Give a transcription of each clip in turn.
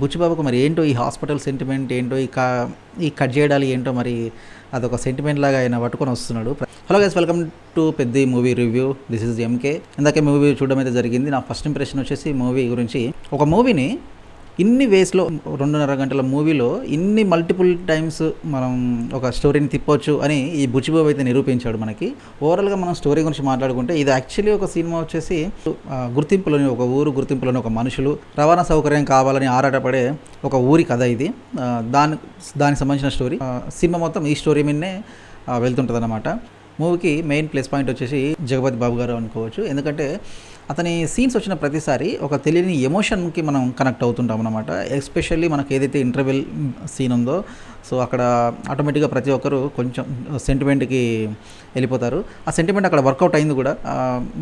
బుచ్చిబాబుకు మరి ఏంటో ఈ హాస్పిటల్ సెంటిమెంట్ ఏంటో ఈ కట్ చేయడాలు ఏంటో మరి అదొక సెంటిమెంట్ లాగా ఆయన పట్టుకొని వస్తున్నాడు. హలో గైస్, వెల్కమ్ టు పెద్ద movie review. This is MK. ఇందాకే మూవీ చూడడం అయితే జరిగింది. నా ఫస్ట్ ఇంప్రెషన్ వచ్చేసి మూవీ గురించి, ఒక మూవీని ఇన్ని వేస్లో 2.5 గంటల మూవీలో ఇన్ని మల్టిపుల్ టైమ్స్ మనం ఒక స్టోరీని తిప్పొచ్చు అని ఈ బుచ్చిబాబు అయితే నిరూపించాడు మనకి. ఓవరాల్గా మనం స్టోరీ గురించి మాట్లాడుకుంటే, ఇది యాక్చువల్లీ ఒక సినిమా వచ్చేసి గుర్తింపులోని ఒక ఊరు, గుర్తింపులోని ఒక మనుషులు, రవాణా సౌకర్యం కావాలని ఆరాటపడే ఒక ఊరి కథ ఇది. దానికి సంబంధించిన స్టోరీ. సినిమా మొత్తం ఈ స్టోరీ మీదనే వెళ్తుంటుంది అన్నమాట. మూవీకి మెయిన్ ప్లస్ పాయింట్ వచ్చేసి జగపతి బాబు గారు అనుకోవచ్చు. ఎందుకంటే అతని సీన్స్ వచ్చిన ప్రతిసారి ఒక తెలియని ఎమోషన్కి మనం కనెక్ట్ అవుతుంటాం అన్నమాట. ఎస్పెషల్లీ మనకు ఏదైతే ఇంటర్వెల్ సీన్ ఉందో, సో అక్కడ ఆటోమేటిక్గా ప్రతి ఒక్కరు కొంచెం సెంటిమెంట్కి వెళ్ళిపోతారు. ఆ సెంటిమెంట్ అక్కడ వర్కౌట్ అయింది కూడా.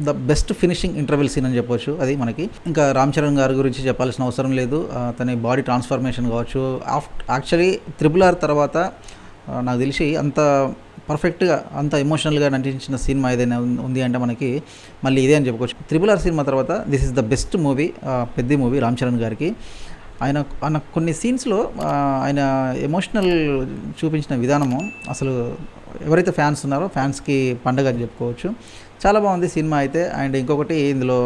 The best finishing interval scene అని చెప్పొచ్చు అది మనకి. ఇంకా రామ్ చరణ్ గారి గురించి చెప్పాల్సిన అవసరం లేదు. అతని బాడీ ట్రాన్స్ఫర్మేషన్ కావచ్చు. యాక్చువల్లీ RRR తర్వాత నాకు తెలిసి అంత పర్ఫెక్ట్గా అంత ఎమోషనల్గా నటించిన సినిమా ఏదైనా ఉంది అంటే మనకి మళ్ళీ ఇదే అని చెప్పుకోవచ్చు. RRR సినిమా తర్వాత this is the best movie, పెద్ద మూవీ రామ్ చరణ్ గారికి. ఆయన కొన్ని సీన్స్లో ఆయన ఎమోషనల్ చూపించిన విధానము అసలు ఎవరైతే ఫ్యాన్స్ ఉన్నారో ఫ్యాన్స్కి పండగ అని చెప్పుకోవచ్చు. చాలా బాగుంది సినిమా అయితే. అండ్ ఇంకొకటి, ఇందులో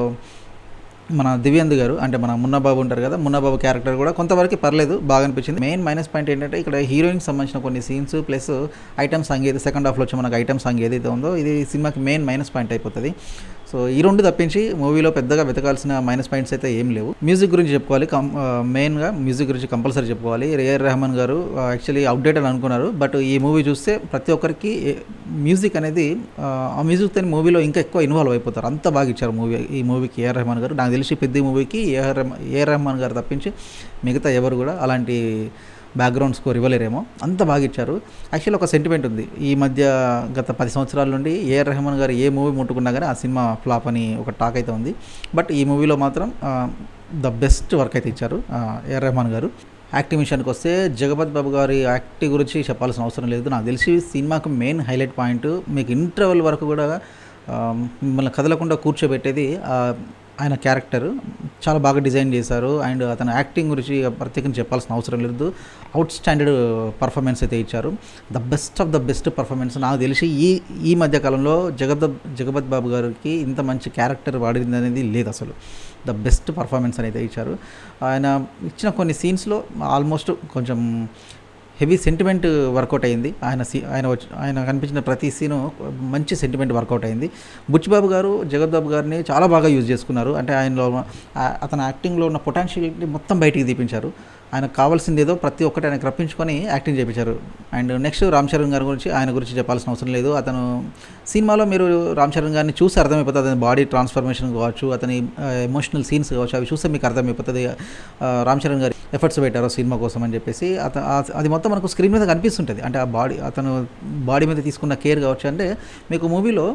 మన దివ్యంద్ గారు అంటే మన మున్నాబాబు ఉంటారు కదా, మున్నాబాబు క్యారెక్టర్ కూడా కొంతవరకు పర్లేదు, బాగా అనిపించింది. మెయిన్ మైనస్ పాయింట్ ఏంటంటే ఇక్కడ హీరోయిన్కి సంబంధించిన కొన్ని సీన్స్ ప్లస్ ఐటమ్ సాంగ్ ఏది సెకండ్ హాఫ్లో వచ్చి మనకు ఐటమ్ సాంగ్ ఏదైతే ఉందో ఇది సినిమాకి మెయిన్ మైనస్ పాయింట్ అయిపోతుంది. సో ఈ రెండు తప్పించి మూవీలో పెద్దగా వెతకాల్సిన మైనస్ పాయింట్స్ అయితే ఏం లేవు. మ్యూజిక్ గురించి చెప్పుకోవాలి. మెయిన్గా మ్యూజిక్ గురించి కంపల్సరీ చెప్పుకోవాలి. AR రెహమాన్ గారు యాక్చువల్లీ అవుట్డేటెడ్ అనుకున్నారు, బట్ ఈ మూవీ చూస్తే ప్రతి ఒక్కరికి మ్యూజిక్ అనేది ఆ మ్యూజిక్తో మూవీలో ఇంకా ఎక్కువ ఇన్వాల్వ్ అయిపోతారు. అంత బాగా ఇచ్చారు ఈ మూవీకి AR రెహమాన్ గారు. నాకు తెలిసి పెద్ద మూవీకి AR రెహమాన్ గారు తప్పించి మిగతా ఎవరు కూడా అలాంటి బ్యాక్గ్రౌండ్ స్కోర్ ఇవ్వలేరేమో, అంత బాగా ఇచ్చారు. యాక్చువల్లీ ఒక సెంటిమెంట్ ఉంది. ఈ మధ్య గత 10 సంవత్సరాల నుండి AR రెహమాన్ గారు ఏ మూవీ ముట్టుకున్నా కానీ ఆ సినిమా ఫ్లాప్ అని ఒక టాక్ అయితే ఉంది. బట్ ఈ మూవీలో మాత్రం ద బెస్ట్ వర్క్ అయితే ఇచ్చారు AR రెహమాన్ గారు. యాక్టింగ్ విషయానికి వస్తే జగపతి బాబు గారి యాక్టింగ్ గురించి చెప్పాల్సిన అవసరం లేదు. నాకు తెలిసి సినిమాకు మెయిన్ హైలైట్ పాయింట్, మీకు ఇంటర్వెల్ వరకు కూడా మిమ్మల్ని కదలకుండా కూర్చోబెట్టేది ఆయన క్యారెక్టర్. చాలా బాగా డిజైన్ చేశారు. అండ్ అతను యాక్టింగ్ గురించి ప్రత్యేకంగా చెప్పాల్సిన అవసరం లేదు. అవుట్ స్టాండర్డ్ పర్ఫార్మెన్స్ అయితే ఇచ్చారు. The best of the best performance. నాకు తెలిసి ఈ మధ్యకాలంలో జగపతి బాబు గారికి ఇంత మంచి క్యారెక్టర్ వాడింది అనేది లేదు అసలు. ద బెస్ట్ పర్ఫార్మెన్స్ అనేది ఇచ్చారు. ఆయన ఇచ్చిన కొన్ని సీన్స్లో ఆల్మోస్ట్ కొంచెం హెవీ సెంటిమెంట్ వర్కౌట్ అయింది. ఆయన కనిపించిన ప్రతి సీను మంచి సెంటిమెంట్ వర్కౌట్ అయింది. బుచ్చిబాబు గారు జగద్బాబు గారిని చాలా బాగా యూజ్ చేసుకున్నారు. అంటే అతని యాక్టింగ్లో ఉన్న పొటెన్షియల్ని మొత్తం బయటికి తీపించారు. ఆయనకు కావాల్సింది ఏదో ప్రతి ఒక్కటి ఆయనకు రప్పించుకొని యాక్టింగ్ చేయించారు. అండ్ నెక్స్ట్ రామ్ చరణ్ గారి గురించి చెప్పాల్సిన అవసరం లేదు. అతను సినిమాలో మీరు రామ్ చరణ్ గారిని చూసి అర్థమైపోతుంది. అతని బాడీ ట్రాన్స్ఫర్మేషన్ కావచ్చు, అతని ఎమోషనల్ సీన్స్ కావచ్చు, అవి చూస్తే మీకు అర్థమైపోతుంది రామ్ చరణ్ గారు ఎఫర్ట్స్ పెట్టారో సినిమా కోసం అని చెప్పేసి. అది మొత్తం మనకు స్క్రీన్ మీద కనిపిస్తుంటుంది. అంటే అతను బాడీ మీద తీసుకున్న కేర్ కావచ్చు. అంటే మీకు మూవీలో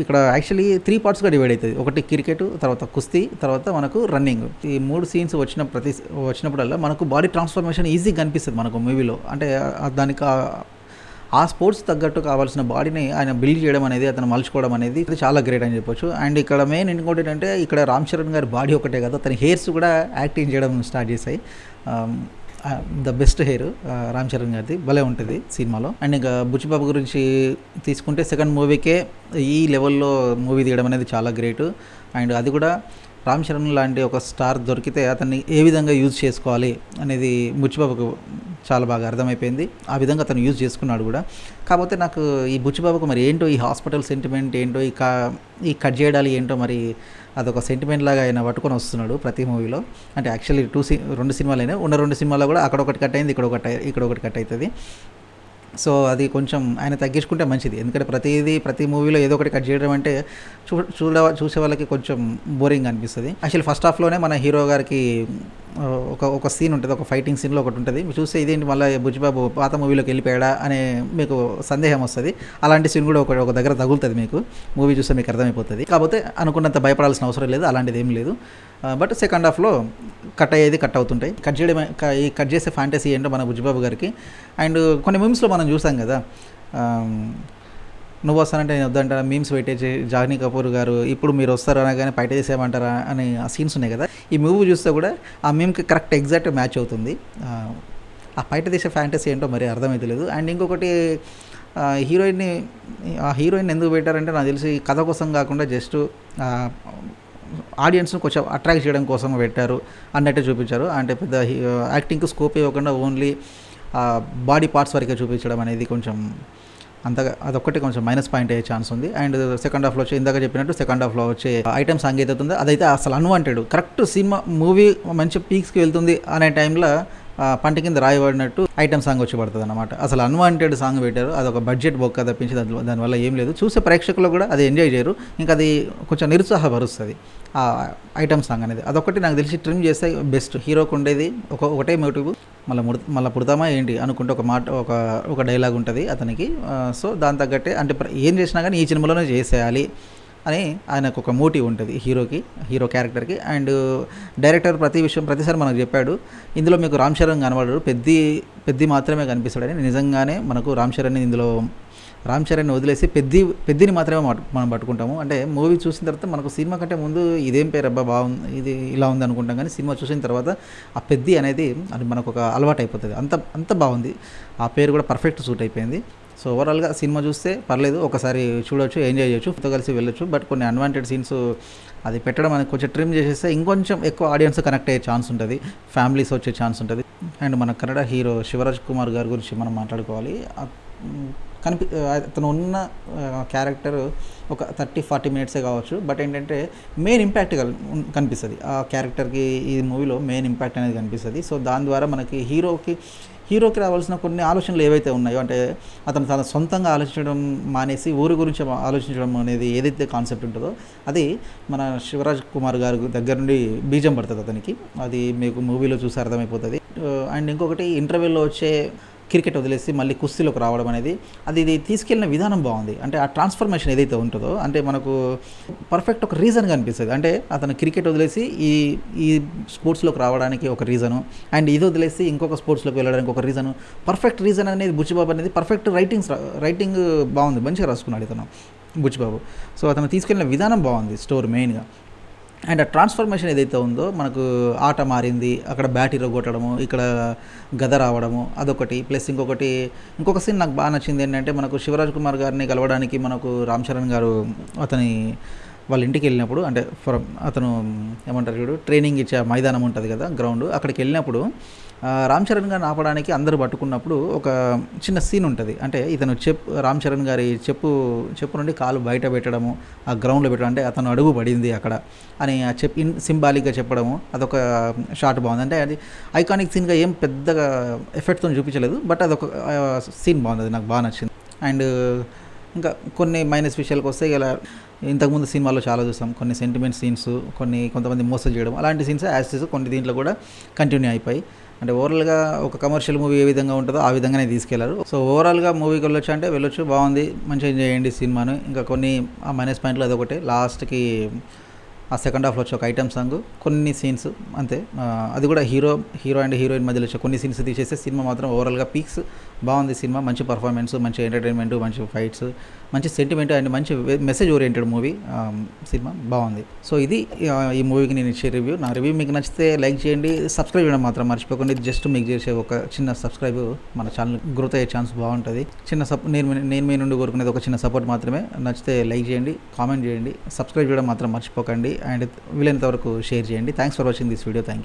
ఇక్కడ యాక్చువల్లీ 3 పార్ట్స్గా డివైడ్ అవుతుంది. ఒకటి క్రికెట్, తర్వాత కుస్తీ, తర్వాత మనకు రన్నింగ్. ఈ 3 సీన్స్ వచ్చినప్పుడల్లా మనకు బాడీ ట్రాన్స్ఫర్మేషన్ ఈజీగా కనిపిస్తుంది మనకు మూవీలో. అంటే దానికి ఆ స్పోర్ట్స్ తగ్గట్టు కావాల్సిన బాడీని ఆయన బిల్డ్ చేయడం అనేది, అతను మలుచుకోవడం అనేది చాలా గ్రేట్ అని చెప్పొచ్చు. అండ్ ఇక్కడ మెయిన్ ఇంకోటి ఏంటంటే, ఇక్కడ రామ్ చరణ్ గారి బాడీ ఒకటే కదా, తన హెయిర్స్ కూడా యాక్టింగ్ చేయడం స్టార్ట్ చేశాయి. The best hair Ram Charan గారిది భలే ఉంటుంది సినిమాలో. అండ్ ఇంకా బుచ్చిబాబు గురించి తీసుకుంటే సెకండ్ మూవీకే ఈ లెవెల్లో మూవీ తీయడం అనేది చాలా గ్రేట్. అండ్ అది కూడా రామ్ చరణ్ లాంటి ఒక స్టార్ దొరికితే అతన్ని ఏ విధంగా యూజ్ చేసుకోవాలి అనేది బుచ్చిబాబుకు చాలా బాగా అర్థమైపోయింది. ఆ విధంగా అతను యూజ్ చేసుకున్నాడు కూడా. కాకపోతే నాకు ఈ బుచ్చిబాబుకు మరి ఏంటో ఈ హాస్పిటల్ సెంటిమెంట్ ఏంటో ఈ కట్ చేయడాలు ఏంటో మరి అదొక సెంటిమెంట్ లాగా ఆయన పట్టుకొని వస్తున్నాడు ప్రతి మూవీలో. అంటే యాక్చువల్లీ 2 సినిమాలైనా ఉన్న 2 సినిమాల్లో కూడా అక్కడ ఒకటి కట్ అయింది, ఇక్కడ ఒకటి కట్ అవుతుంది. సో అది కొంచెం ఆయన తగ్గించుకుంటే మంచిది. ఎందుకంటే ప్రతి మూవీలో ఏదో ఒకటి కట్ చేయడం అంటే చూసే వాళ్ళకి కొంచెం బోరింగ్ అనిపిస్తుంది. యాక్చువల్లీ ఫస్ట్ హాఫ్లోనే మన హీరో గారికి ఒక సీన్ ఉంటుంది, ఒక ఫైటింగ్ సీన్లో ఒకటి ఉంటుంది. చూస్తే ఇదేంటి మళ్ళీ బుచ్చిబాబు పాత మూవీలోకి వెళ్ళిపోయాడా అనే మీకు సందేహం వస్తుంది. అలాంటి సీన్ కూడా ఒక దగ్గర తగులుతుంది మీకు. మూవీ చూస్తే మీకు అర్థమైపోతుంది. కాకపోతే అనుకున్నంత భయపడాల్సిన అవసరం లేదు, అలాంటిది ఏం లేదు. బట్ సెకండ్ హాఫ్లో కట్ అవుతుంటాయి. కట్ చేసే ఫ్యాంటసీ ఏంటో మన బుచ్చిబాబు గారికి. అండ్ కొన్ని మూవీస్లో మనం చూసాం కదా, నువ్వు వస్తానంటే నేను వద్దంటారా, మీమ్స్ పెట్టేసి జాహ్నవి కపూర్ గారు ఇప్పుడు మీరు వస్తారు అనగానే బయట చేసేయమంటారా అని ఆ సీన్స్ ఉన్నాయి కదా, ఈ మూవీ చూస్తే కూడా ఆ మీమ్కి కరెక్ట్ ఎగ్జాక్ట్ మ్యాచ్ అవుతుంది. ఆ బయట దేశ ఫ్యాంటసీ ఏంటో మరి అర్థమైతలేదు. అండ్ ఇంకొకటి హీరోయిన్ని ఆ హీరోయిన్ ఎందుకు పెట్టారంటే నాకు తెలిసి కథ కోసం కాకుండా జస్ట్ ఆడియన్స్ను కొంచెం అట్రాక్ట్ చేయడం కోసం పెట్టారు అన్నట్టే చూపించారు. అంటే పెద్ద యాక్టింగ్కి స్కోప్ ఇవ్వకుండా ఓన్లీ బాడీ పార్ట్స్ వరకే చూపించడం అనేది కొంచెం అంతగా అదొక్కటి కొంచెం మైనస్ పాయింట్ అయ్యే ఛాన్స్ ఉంది. అండ్ సెకండ్ హాఫ్లో వచ్చి ఇందాక చెప్పినట్టు సెకండ్ హాఫ్లో వచ్చే ఐటమ్ సాంగ్ ఏదైతే ఉందో అదైతే అసలు అన్వాంటెడ్. కరెక్ట్ సినిమా మూవీ మంచి పీక్స్కి వెళ్తుంది అనే టైంలో పంట కింద రాయబడినట్టు ఐటమ్ సాంగ్ వచ్చి పడుతుంది అనమాట. అసలు అన్వాంటెడ్ సాంగ్ పెట్టారు. అదొక బడ్జెట్ బొక్క తప్పించి దానివల్ల ఏం లేదు. చూసే ప్రేక్షకులు కూడా అది ఎంజాయ్ చేయరు, ఇంకా అది కొంచెం నిరుత్సాహపరుస్తుంది ఆ ఐటమ్ సాంగ్ అనేది. అదొకటి నాకు తెలిసి ట్రిమ్ చేస్తే బెస్ట్. హీరోకి ఉండేది ఒకటే మోటివ్, మళ్ళీ పుడతామా ఏంటి అనుకుంటే ఒక మాట ఒక డైలాగ్ ఉంటుంది అతనికి. సో దాని తగ్గట్టే అంటే ఏం చేసినా కానీ ఈ సినిమాలోనే చేసేయాలి అని ఆయనకు ఒక మోటివ్ ఉంటుంది హీరో క్యారెక్టర్కి. అండ్ డైరెక్టర్ ప్రతిసారి మనకు చెప్పాడు, ఇందులో మీకు రామ్ చరణ్ కనబడడు, పెద్ది మాత్రమే కనిపిస్తాడని. నిజంగానే మనకు రామ్ చరణ్ని వదిలేసి పెద్దిని మాత్రమే మనం పట్టుకుంటాము. అంటే మూవీ చూసిన తర్వాత మనకు సినిమా కంటే ముందు ఇదేం పేరు అబ్బా బాగుంది, ఇది ఇలా ఉంది అనుకుంటాం, కానీ సినిమా చూసిన తర్వాత ఆ పెద్ది అనేది అది మనకు ఒక అలవాటు అయిపోతుంది. అంత బాగుంది, ఆ పేరు కూడా పర్ఫెక్ట్ సూట్ అయిపోయింది. సో ఓవరాల్గా సినిమా చూస్తే పర్లేదు, ఒకసారి చూడవచ్చు, ఎంజాయ్ చేయొచ్చు, ఫుడ్ కలిసి వెళ్ళొచ్చు. బట్ కొన్ని అన్వాంటెడ్ సీన్స్ అది పెట్టడం అనేది కొంచెం ట్రిమ్ చేసేస్తే ఇంకొంచెం ఎక్కువ ఆడియన్స్ కనెక్ట్ అయ్యే ఛాన్స్ ఉంటుంది, ఫ్యామిలీస్ వచ్చే ఛాన్స్ ఉంటుంది. అండ్ మన కన్నడ హీరో శివరాజ్ కుమార్ గారి గురించి మనం మాట్లాడుకోవాలి. అతను ఉన్న క్యారెక్టర్ ఒక 30-40 మినిట్సే కావచ్చు, బట్ ఏంటంటే మెయిన్ ఇంపాక్ట్ కనిపిస్తుంది ఆ క్యారెక్టర్కి. ఈ మూవీలో మెయిన్ ఇంపాక్ట్ అనేది కనిపిస్తుంది. సో దాని ద్వారా మనకి హీరోకి రావాల్సిన కొన్ని ఆలోచనలు ఏవైతే ఉన్నాయో, అంటే అతను తన సొంతంగా ఆలోచించడం మానేసి ఊరి గురించి ఆలోచించడం అనేది ఏదైతే కాన్సెప్ట్ ఉంటుందో అది మన శివరాజ్ కుమార్ గారి దగ్గర నుండి బీజం పడుతుంది అతనికి. అది మీకు మూవీలో చూసి అర్థమైపోతుంది. అండ్ ఇంకొకటి ఇంటర్వ్యూలో వచ్చే క్రికెట్ వదిలేసి మళ్ళీ కుస్తీలోకి రావడం అనేది ఇది తీసుకెళ్ళిన విధానం బాగుంది. అంటే ఆ ట్రాన్స్ఫర్మేషన్ ఏదైతే ఉంటుందో అంటే మనకు పర్ఫెక్ట్ ఒక రీజన్ కనిపిస్తుంది. అంటే అతను క్రికెట్ వదిలేసి ఈ స్పోర్ట్స్లోకి రావడానికి ఒక రీజను, అండ్ ఇది వదిలేసి ఇంకొక స్పోర్ట్స్లోకి వెళ్ళడానికి ఒక రీజను. పర్ఫెక్ట్ రీజన్ అనేది బుచ్చిబాబు అనేది పర్ఫెక్ట్ రైటింగ్ బాగుంది, మంచిగా రాసుకున్నాడు ఇతను బుచ్చిబాబు. సో అతను తీసుకెళ్ళిన విధానం బాగుంది స్టోరీ మెయిన్గా. అండ్ ఆ ట్రాన్స్ఫర్మేషన్ ఏదైతే ఉందో మనకు ఆట మారింది, అక్కడ బ్యాట్ ఇరగొట్టడము, ఇక్కడ గద రావడము అదొకటి. ప్లస్ ఇంకొక సీన్ నాకు బాగా నచ్చింది ఏంటంటే మనకు శివరాజ్ కుమార్ గారిని కలవడానికి మనకు రామ్ చరణ్ గారు వాళ్ళ ఇంటికి వెళ్ళినప్పుడు, అంటే అతను ఏమంటారు చూడు ట్రైనింగ్ ఇచ్చే మైదానం ఉంటుంది కదా గ్రౌండ్, అక్కడికి వెళ్ళినప్పుడు రామ్ చరణ్ గారిని ఆపడానికి అందరూ పట్టుకున్నప్పుడు ఒక చిన్న సీన్ ఉంటుంది. అంటే ఇతను రామ్ చరణ్ గారి చెప్పు నుండి కాలు బయట పెట్టడము, ఆ గ్రౌండ్లో పెట్టడం, అంటే అతను అడుగు పడింది అక్కడ అని సింబాలిక్గా చెప్పడము, అదొక షాట్ బాగుంది. అంటే అది ఐకానిక్ సీన్గా ఏం పెద్దగా ఎఫెక్ట్తో చూపించలేదు, బట్ అదొక సీన్ బాగుంది, అది నాకు బాగా నచ్చింది. అండ్ ఇంకా కొన్ని మైనస్ విషయాలకు వస్తే ఇలా ఇంతకుముందు సినిమాలో చాలా చూసాం, కొన్ని సెంటిమెంట్ సీన్స్, కొంతమంది మోసం చేయడం, అలాంటి సీన్స్ యాజ్ కొన్ని దీంట్లో కూడా కంటిన్యూ అయిపోయి. అంటే ఓవరాల్గా ఒక కమర్షియల్ మూవీ ఏ విధంగా ఉంటుందో ఆ విధంగానే తీసుకెళ్లారు. సో ఓవరాల్గా మూవీకి వెళ్ళొచ్చు, బాగుంది, మంచిగా ఎంజాయ్ చేయండి సినిమాను. ఇంకా కొన్ని ఆ మైనస్ పాయింట్లు అదొకటే, లాస్ట్కి ఆ సెకండ్ హాఫ్లో వచ్చే ఒక ఐటమ్ సాంగ్, కొన్ని సీన్స్ అంతే. అది కూడా హీరో అండ్ హీరోయిన్ మధ్యలో వచ్చే కొన్ని సీన్స్ తీసేస్తే సినిమా మాత్రం ఓవరాల్గా పీక్స్. బాగుంది సినిమా, మంచి పర్ఫార్మెన్స్, మంచి ఎంటర్టైన్మెంట్, మంచి ఫైట్స్, మంచి సెంటిమెంట్ అండ్ మంచి మెసేజ్ ఓరియంటెడ్ మూవీ. సినిమా బాగుంది. సో ఇది ఈ మూవీకి నేను ఇచ్చే రివ్యూ. నా రివ్యూ మీకు నచ్చితే లైక్ చేయండి, సబ్స్క్రైబ్ చేయడం మాత్రం మర్చిపోకండి. జస్ట్ మీకు చేసే ఒక చిన్న సబ్స్క్రైబ్ మన ఛానల్ గ్రోత్ అయ్యే ఛాన్స్ బాగుంటుంది. నేను మీ నుండి కోరుకునేది ఒక చిన్న సపోర్ట్ మాత్రమే. నచ్చితే లైక్ చేయండి, కామెంట్ చేయండి, సబ్స్క్రైబ్ చేయడం మాత్రం మర్చిపోకండి, అండ్ వీలైనంత వరకు షేర్ చేయండి. Thanks for watching this video. Thank you.